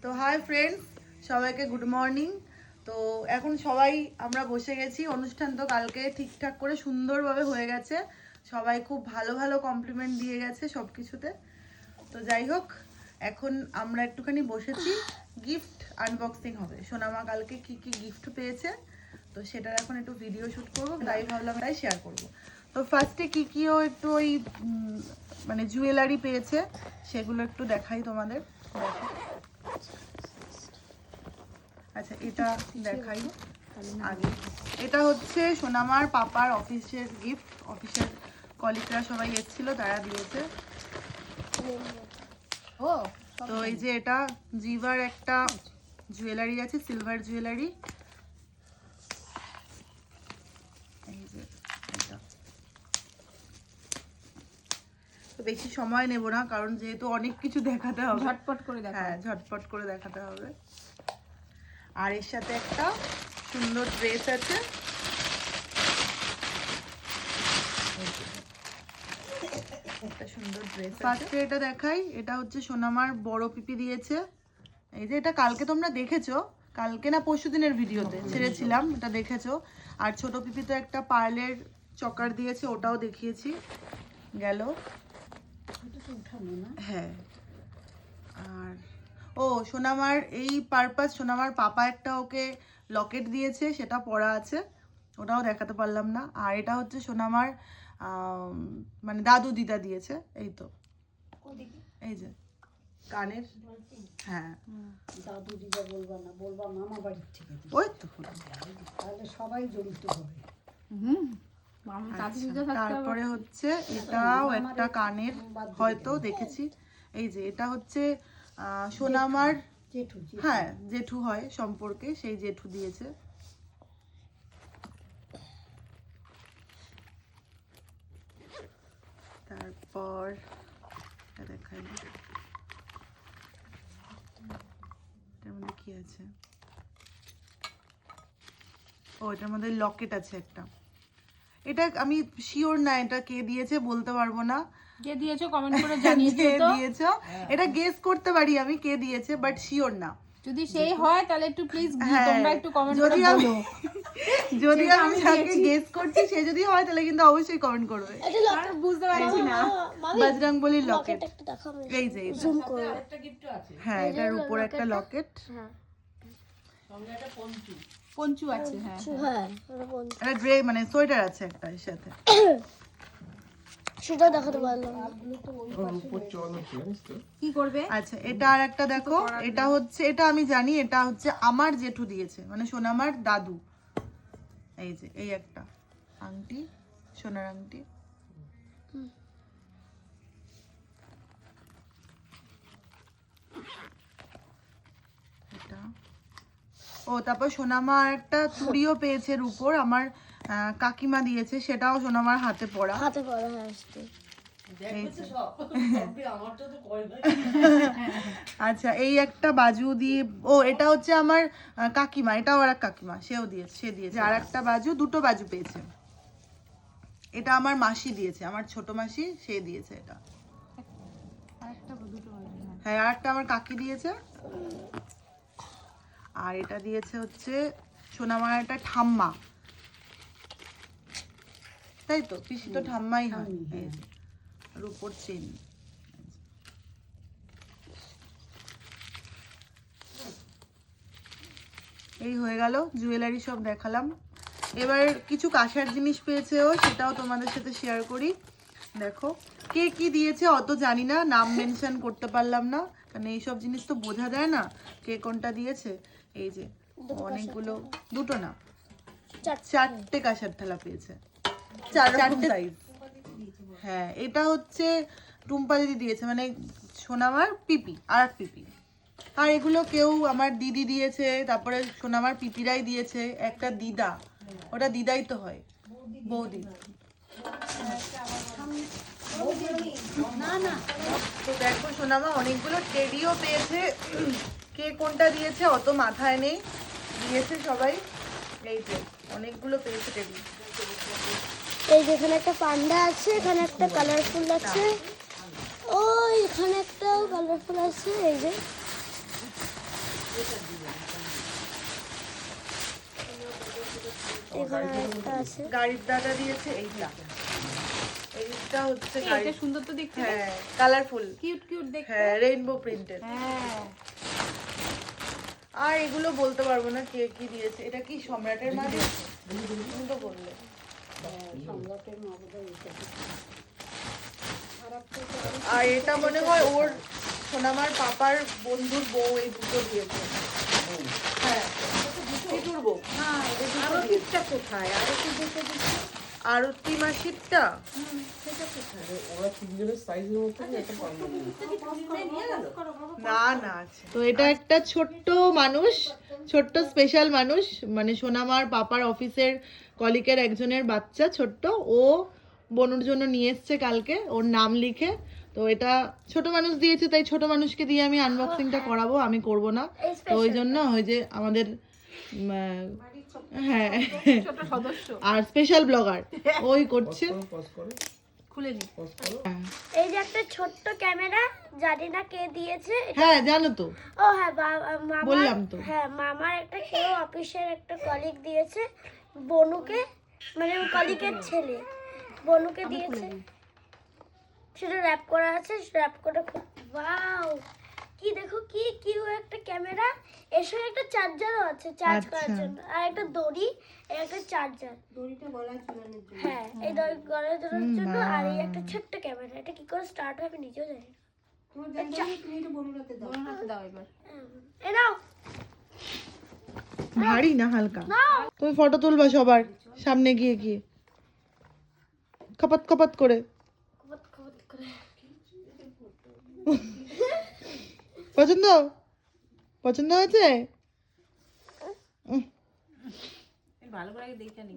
তো hi friends, সবাইকে good morning. তো এখন সবাই আমরা বসে গেছি। অনুষ্ঠান তো কালকে ঠিকঠাক করে সুন্দরভাবে হয়ে গেছে, সবাই খুব ভালো ভালো কমপ্লিমেন্ট দিয়ে গেছে সব কিছুতে। তো যাই হোক, এখন আমরা একটুখানি বসেছি, গিফট আনবক্সিং হবে। সোনামা কালকে কি কি গিফট পেয়েছে তো সেটার এখন একটু ভিডিও শ্যুট করবো, তাই ভাবলাম তাই শেয়ার করবো। তো ফার্স্টে কি কি ও একটু ওই মানে জুয়েলারি পেয়েছে সেগুলো একটু দেখাই তোমাদের। দেখো, আচ্ছা এটা দেখাই আগে। এটা হচ্ছে সোনামার পাপার অফিসের গিফট, অফিসের কলিগরা সবাই এসেছিল, তারা দিয়েছে। তো এই যে এটা জিভার একটা জুয়েলারি আছে, সিলভার জুয়েলারি। এই যে এটা তো বেশি সময় নেব না, কারণ যেহেতু অনেক কিছু দেখাতে হবে, ঝটপট করে দেখা। হ্যাঁ ঝটপট করে দেখাতে হবে। আর এর সাথে একটা সুন্দর ড্রেস আছে। একটা সুন্দর ড্রেস ফার্স্টে এটা দেখাই। এটা হচ্ছে সোনামার বড় পিপি দিয়েছে। এই যে এটা কালকে তোমরা দেখেছো, কালকে না পরশুদিনের ভিডিওতে ছেড়েছিলাম, এটা দেখেছো। আর ছোট পিপি তো একটা পার্লের চকার দিয়েছে, ওটাও দেখিয়েছি গেল। হ্যাঁ, আর ও সোনামার এই পারপাস, সোনামার পাপা একটা ওকে লকেট দিয়েছে, সেটা পরা আছে, ওটাও দেখাতে পারলাম না। আর এটা হচ্ছে সোনামার মানে দাদু দিদা দিয়েছে, এই তো এই যে কানের। হ্যাঁ দাদু দিদা বলবা না, বলবা মামা বাড়ির থেকে। ওই তো তাহলে সবাই জড়িত হবে। তারপরে হচ্ছে এটাও একটা কানের, হয়তো দেখেছি। এই যে এটা হচ্ছে সোনামার জেঠু, হ্যাঁ জেঠু হয় সম্পর্কে, সেই জেঠু দিয়েছে। তারপর দেখাই এটার মধ্যে কি আছে। ও এটার মধ্যে লকেট আছে একটা। এটা আমি শিওর না এটা কে দিয়েছে, বলতে পারবো না। কে দিয়েছো কমেন্ট করে জানিয়ে দিও তো। কে দিয়েছো এটা গেস করতে পারি আমি কে দিয়েছে, বাট শিওর না। যদি সেই হয় তাহলে একটু প্লিজ তোমরা একটু কমেন্ট করে বলো। যদি আমি যাকে গেস করছি সে যদি হয় তাহলে কিন্তু অবশ্যই কমেন্ট করবে। আর বুঝতে পারছি না। বজরংবলীর লকেট, এই যে জুম করে। হ্যাঁ এটার উপর একটা লকেট, পঞ্চু আছে। হ্যাঁ হ্যাঁ, একটা গ্রে মানে সোয়েটার আছে একটা এর সাথে। সেটা দেখাতে পারলাম। কি করবে? আচ্ছা এটা আর একটা দেখো, এটা হচ্ছে, এটা আমি জানি এটা হচ্ছে আমার জেঠু দিয়েছে, মানে সোনামার দাদু। এই যে এই একটা আংটি, সোনার আংটি। এটা ও তারপর সোনামা একটা চুড়িও পেয়েছে রূপোর, আমার কাকিমা দিয়েছে, সেটাও সোনামার হাতে পরা। হাতে পড়া আসছে। আচ্ছা এই একটা বাজু দিয়ে, ও এটা হচ্ছে আমার কাকিমা, এটাও আর এক কাকিমা, সেও দিয়েছে, সে দিয়েছে। আর একটা বাজু, দুটো বাজু পেয়েছে। এটা আমার মাসি দিয়েছে, আমার ছোট মাসি, সে দিয়েছে এটা। হ্যাঁ আর একটা আমার কাকি দিয়েছে। আর এটা দিয়েছে হচ্ছে সোনামার একটা ঠাম্মা, তাই তো পিসি তো ঠাম্মাই হয়। এই যে রূপোর চেন। এই হয়ে গেল জুয়েলারি, সব দেখালাম। এবার কিছু কাঁসার জিনিস পেয়েছে ও, সেটাও তোমাদের সাথে শেয়ার করি। দেখো কে কি দিয়েছে অত জানি না, নাম মেনশন করতে পারলাম না, কারণ এইসব জিনিস তো বোঝা যায় না কে কোনটা দিয়েছে। এই যে অনেকগুলো, দুটো না চারটে কাঁসার থালা পেয়েছে, চারটে সাইজ। হ্যাঁ এটা হচ্ছে টুম্পা দিদি দিয়েছে, মানে সোনামার পিপি, আর এক পিপি। আর এগুলো কেউ আমার দিদি দিয়েছে, তারপরে সোনামার পিপিরাই দিয়েছে। একটা দিদা, ওটা দিদাই তো হয়, বৌদি। তো দেখো সোনামা অনেকগুলো টেডিও পেয়েছে, কে কোনটা দিয়েছে অত মাথায় নেই, দিয়েছে সবাই। এই যে অনেকগুলো পেয়েছে টেডি। এই যেখানে একটা পান্ডা আছে, এখানে একটা কালারফুল আছে, ও এখানে একটা কালারফুল আছে। এই যে এখানে একটা আছে। গাড়ির দাদা দিয়েছে এইটা। এইটা হচ্ছে এটা গাড়ি, সুন্দর তো দেখতে। হ্যাঁ কালারফুল, কিউট কিউট দেখতে। হ্যাঁ রেইনবো প্রিন্টেড। হ্যাঁ আর এগুলো বলতে পারবো না কে কি দিয়েছে। এটা কি সম্রাটের মা দিয়েছে? তুমি তো বললে। আর এটা মনে হয় ওর সোনামার পাপার বন্ধুর বউ এই দুটো দিয়েছে। হ্যাঁ দুটোর বউ। আরতি মাসিরটা না না আছে। তো এটা একটা ছোট্ট মানুষ, ছোট্ট স্পেশাল মানুষ, মানে সোনামার পাপার অফিসের কলিকের একজনের বাচ্চা ছোট্ট, ও বনুর জন্য নিয়ে এসছে কালকে, ওর নাম লিখে। তো এটা ছোট মানুষ দিয়েছে, তাই ছোট মানুষকে দিয়ে আমি আনবক্সিংটা করাবো, আমি করব না। তো ওই জন্য ওই যে আমাদের হ্যাঁ ছোট সদস্য আর স্পেশাল ব্লগার ওই করছে। খুলে নি। এই যে একটা ছোট্ট ক্যামেরা, জানি না কে দিয়েছে। হ্যাঁ জানো তো, ও হ্যাঁ, মামা বললাম তো। হ্যাঁ, মামার একটা কেউ অফিসের একটা কলিগ দিয়েছে বনুকে, মানে কলিগের ছেলে বনুকে দিয়েছে। সেটা র‍্যাপ করা আছে, র‍্যাপ করে ওয়াও, কি দেখো কি কিউ একটা ক্যামেরা, এর সঙ্গে একটা চার্জারও আছে চার্জ করার জন্য, আর একটা দড়ি, আর একটা চার্জার, দড়িটা গলায় ঝুলানোর জন্য। হ্যাঁ, এই দড়ি গলায় ঝুলানোর জন্য। আর এই একটা ছোট্ট ক্যামেরা, এটা কি করে স্টার্ট হবে নিজেও জানি না। তুমি তো বনুরাতে দাও। বনুরাতে দাও এবার। এ নাও ভারী না হালকা। তুমি ফটো তুলবা সবার সামনে গিয়ে গিয়ে খপাত খপাত করে। খবত খবত করে। পছন্দ পছন্দ হয়েছে? ভালো করে দেখে নি।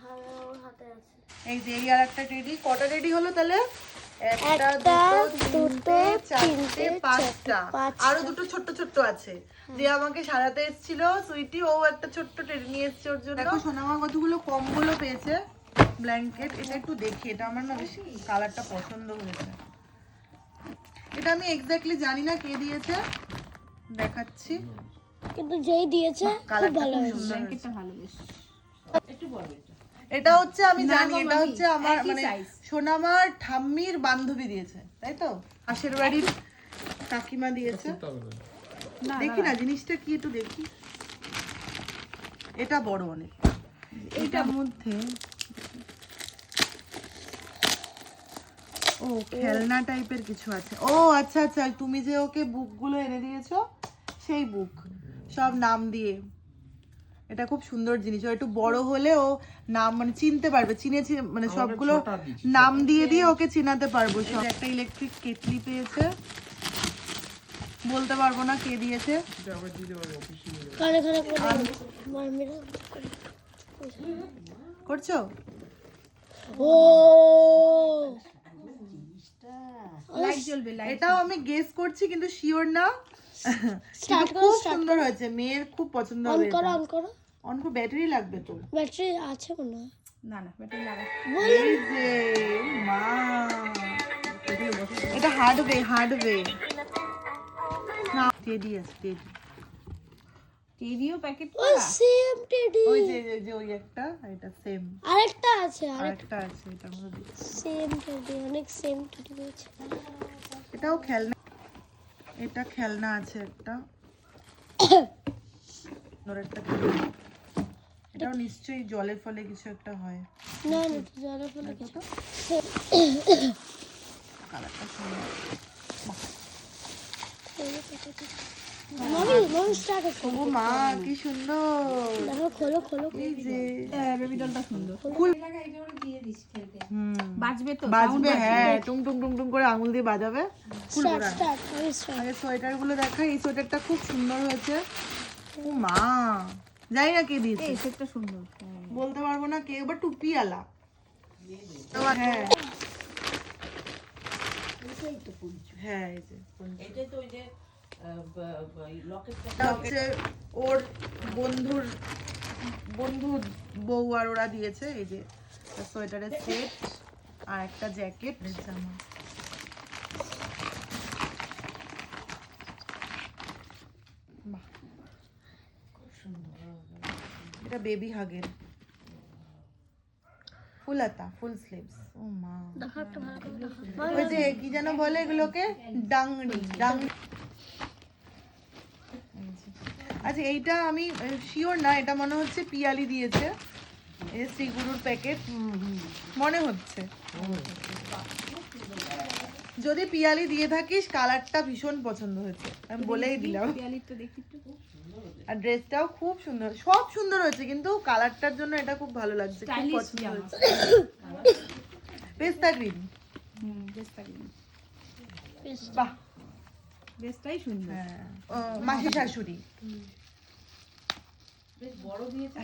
হ্যাঁ, ওর হাতে আছে। এই যে এই আর একটা টেডি। কটা টেডি হলো তাহলে? একটা, একটা, দুটো, তিনটে, দুটো, চারটে, তিনটে, পাঁচটা। পাঁচটা। আরো দুটো ছোট্ট ছোট্ট আছে। যে আমাকে সারাতে এসেছিল সুইটি, ও একটা ছোট্ট টেডি নিয়ে এসেছে ওর জন্য। দেখো সোনামা কতগুলো কম্বল পেয়েছে, ব্ল্যাঙ্কেট। এটা একটু দেখি, এটা আমার না বেশি কালারটা পছন্দ হয়েছে। এটা আমি এক্স্যাক্টলি জানি না কে দিয়েছে, দেখাচ্ছি। কিন্তু যেই দিয়েছে খুব কালারটা ভালো খুব হয়েছে। সুন্দর ব্ল্যাঙ্কেটটা হয়েছে। ভালো বেশ। একটু বড় এটা। এটা হচ্ছে আমি না জানি, গো এটা মামি, হচ্ছে আমার একই মানে size। সোনামার ঠাম্মির বান্ধবী দিয়েছে, তাই তো? পাশের বাড়ির কাকিমা দিয়েছে। না দেখি না জিনিসটা কি, একটু দেখি। এটা বড় অনেক। এইটার মধ্যে ও খেলনা টাইপের কিছু আছে। ও আচ্ছা আচ্ছা, তুমি যে ওকে বুকগুলো এনে দিয়েছো, সেই বুক সব নাম দিয়ে। এটা খুব সুন্দর জিনিস। ও একটু বড় হলে ও নাম মানে চিনতে পারবে, মানে সবগুলো নাম দিয়ে দিয়ে ওকে চিনাতে পারবো সব। একটা ইলেকট্রিক কেটলি পেয়েছে, বলতে পারবো না কে দিয়েছে। কানে কানে পড়ে মারমিরা করছো? ও লাইট জ্বলবে, লাইট। এটাও আমি গেস করছি কিন্তু শিওর না। স্টার্ট কিন্তু করো, খুব স্টার্ট সুন্দর হয়েছে, মেয়ের খুব পছন্দ অন হবে করো, এটা। অন করো। অন করে ব্যাটারি লাগবে তো। ব্যাটারি আছে মনে হয়। না না, ব্যাটারি লাগা। এই যে মা, এটা হার্ডওয়ে, হার্ডওয়ে না, টেডি আছে, টেডি। টিভিও প্যাকেট ও করা। Same teddy. ওই যে যে ওই একটা, এটা সেম। আরেকটা আছে, আরেকটা আছে এটার মধ্যে। সেম টেডি, অনেক সেম টেডি আছে। এটাও খেলনা, এটা খেলনা আছে একটা। ওর একটা খেলনা। এটাও নিশ্চয়ই জলে ফলে কিছু একটা হয়। না না, জলে ফলে কিছু। কালারটা সুন্দর। মামি মামি স্টার্ট করো। ও মা কি সুন্দর। দেখো, খোলো খোলো। এই যে বেবি ডলটা সুন্দর। হুম বাজবে তো, বাজবে, হ্যাঁ টুং টুং টুং টুং করে আঙুল দিয়ে বাজাবে। স্টার্ট স্টার্ট আমি স্টার্ট। আগে সোয়েটার গুলো দেখাই। এই সোয়েটারটা খুব সুন্দর হয়েছে। ও মা, জানি না কে দিয়েছে, এই সেটটা সুন্দর। বলতে পারবো না কে, বা টুপি আলা। হ্যাঁ হ্যাঁ, এই যে এটা হচ্ছে ওর বন্ধুর বউ আর ওরা দিয়েছে। এই যে সোয়েটারের সেট আর একটা জ্যাকেট, জামা। এটা বেবি হাগের ফুলাতা ফুল স্লিভস। ও মা, দেখো একটা ভালো করে দেখো। ওই যে কি যেন বলে এগুলোকে, ডাংরি ডাংরি। আচ্ছা এইটা আমি শিওর না, এটা মনে হচ্ছে পিয়ালি দিয়েছে, এই যে শ্রীগুরুর প্যাকেট মনে হচ্ছে। যদি পিয়ালি দিয়ে থাকিস, কালারটা ভীষণ পছন্দ হয়েছে, আমি বলেই দিলাম। পিয়ালিটা দেখি একটু। আর ড্রেসটাও খুব সুন্দর, সব সুন্দর হয়েছে, কিন্তু কালারটার জন্য এটা খুব ভালো লাগছে, খুব Stylish পছন্দ জামা। হয়েছে। পেস্তা গ্রিন, ড্রেসটা কিন্তু বাহ। ড্রেসটাই সুন্দর। হ্যাঁ, মাসি শাশুড়ি।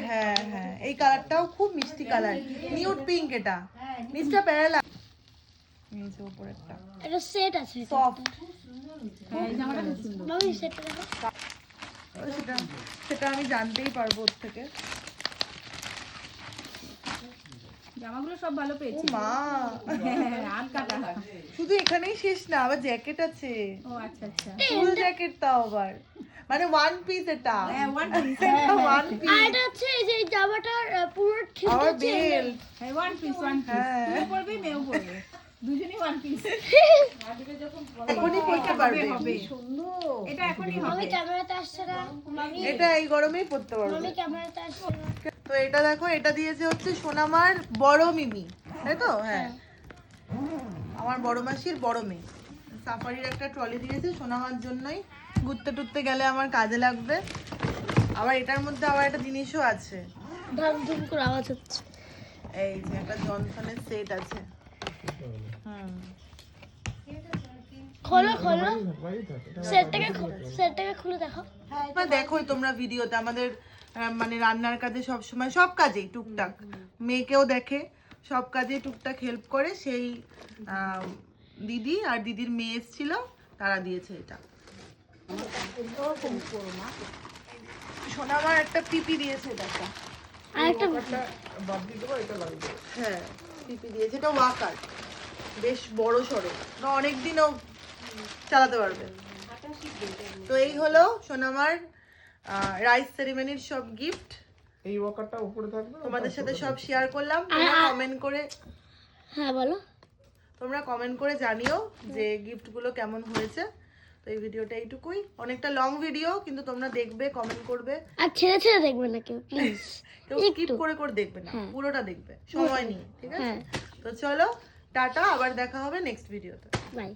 হ্যাঁ হ্যাঁ, এই কালারটাও খুব মিষ্টি কালার, নিউড পিঙ্ক। এটা নিচটা প্যারালা, এই যে উপরেরটা এটা সেট আছে সফট। হ্যাঁ, এই জামাটা খুব সুন্দর। মামি সেটটা দেখো। সেটা সেটা আমি জানতেই পারবো ওর থেকে। জামাগুলো সব ভালো ও পেয়েছি। মা, হ্যাঁ, হাত কাটা। শুধু এখানেই শেষ না, আবার জ্যাকেট আছে, ও আচ্ছা আচ্ছা। ফুল জ্যাকেট, তাও আবার মানে ওয়ান পিস। এটা হ্যাঁ, ওয়ান পিস। ওয়ান আর পিস, এটা হচ্ছে এই যে এই জামাটার পুরো ঠিক আবার আছে বেল্ট। হ্যাঁ, ওয়ান পিস ওয়ান পিস। হ্যাঁ। তুইও পরবি, মেয়েও পরবে। দুজনেই ওয়ান পিস। এখনই পড়তে পারবে। হবে। এটা এখনই মামি হবে। ক্যামেরাতে আসছে না মামি এটা এই গরমেই পড়তে পারবে। মামি ক্যামেরাতে আসছে না তো এটা দেখো, এটা দিয়েছে হচ্ছে সোনামার বড় মিমি, তাই তো? হ্যাঁ, আমার বড় মাসির বড় মেয়ে। সাফারির একটা ট্রলি দিয়েছে সোনামার জন্যই, ঘুরতে টুরতে গেলে আমার কাজে লাগবে। আবার এটার মধ্যে আবার একটা জিনিসও আছে, ধম ধম করে আওয়াজ হচ্ছে এই যে একটা জনসনের সেট আছে। হুম, খোলো খোলো সেটটাকে খুলে দেখো তোমরা দেখোই তোমরা ভিডিওতে আমাদের মানে রান্নার কাজে সব সময়, সব কাজেই টুকটাক, মেয়েকেও দেখে, সব কাজে টুকটাক হেল্প করে। সেই দিদি আর দিদির মেয়ে এসেছিল, তারা দিয়েছে এটা। সোনামার একটা পিপি দিয়েছে, এটা একটা। আর একটা হ্যাঁ, পিপি দিয়েছে, এটা ওয়াকার, বেশ বড় সড়ো, অনেকদিনও চালাতে পারবে। তো এই হলো সোনামার রাইস সেরিমনির সব গিফট, এই ওয়াকারটা উপরে থাকবে না? তোমাদের সাথে সব শেয়ার করলাম। তোমরা কমেন্ট করে, হ্যাঁ বলো তোমরা কমেন্ট করে জানিও যে গিফটগুলো কেমন হয়েছে। তো এই ভিডিওটা এইটুকুই, অনেকটা লং ভিডিও, কিন্তু তোমরা দেখবে, কমেন্ট করবে, আর ছেড়ে ছেড়ে দেখবে না কেউ প্লিজ কেউ স্কিপ করে করে দেখবে না, পুরোটা দেখবে সময় নিয়ে, ঠিক আছে? হ্যাঁ তো চলো, টাটা, আবার দেখা হবে নেক্সট ভিডিওতে। বাই